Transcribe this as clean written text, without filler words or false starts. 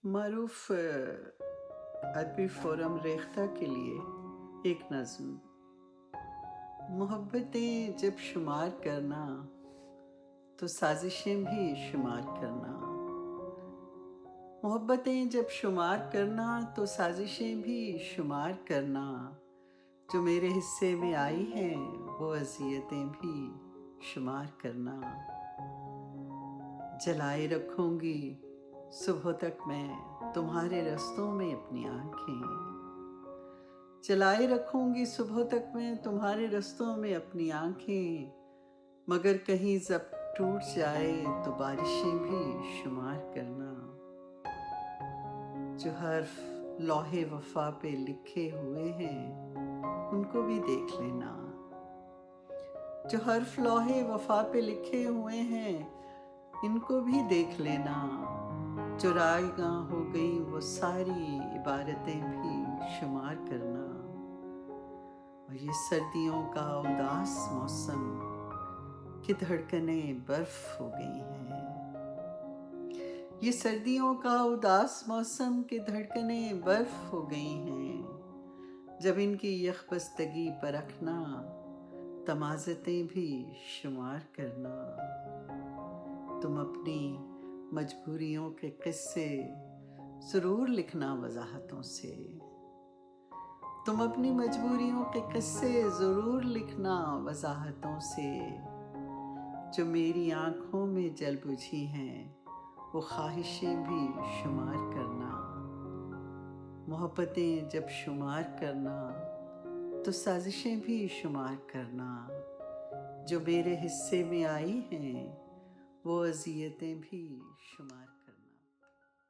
معروف ادبی فورم ریختہ کے لیے ایک نظم۔ محبتیں جب شمار کرنا تو سازشیں بھی شمار کرنا، محبتیں جب شمار کرنا تو سازشیں بھی شمار کرنا، جو میرے حصے میں آئی ہیں وہ اذیتیں بھی شمار کرنا۔ جلائے رکھوں گی صبح تک میں تمہارے رستوں میں اپنی آنکھیں، جلائے رکھوں گی صبح تک میں تمہارے رستوں میں اپنی آنکھیں، مگر کہیں ضبط ٹوٹ جائے تو بارشیں بھی شمار کرنا۔ جو حرف لوح وفا پہ لکھے ہوئے ہیں ان کو بھی دیکھ لینا، جو حرف لوح وفا پہ لکھے ہوئے ہیں ان کو بھی دیکھ لینا، جو رائیگاں ہو گئی وہ ساری عبارتیں بھی شمار کرنا۔ اور یہ سردیوں کا اداس موسم کہ دھڑکنیں برف ہو گئی ہیں، یہ سردیوں کا اداس موسم کہ دھڑکنیں برف ہو گئی ہیں، جب ان کی یخ بستگی پرکھنا تمازتیں بھی شمار کرنا۔ تم اپنی مجبوریوں کے قصے ضرور لکھنا وضاحتوں سے، تم اپنی مجبوریوں کے قصے ضرور لکھنا وضاحتوں سے، جو میری آنکھوں میں جل بجھی ہیں وہ خواہشیں بھی شمار کرنا۔ محبتیں جب شمار کرنا تو سازشیں بھی شمار کرنا، جو میرے حصے میں آئی ہیں وہ اذیتیں بھی شمار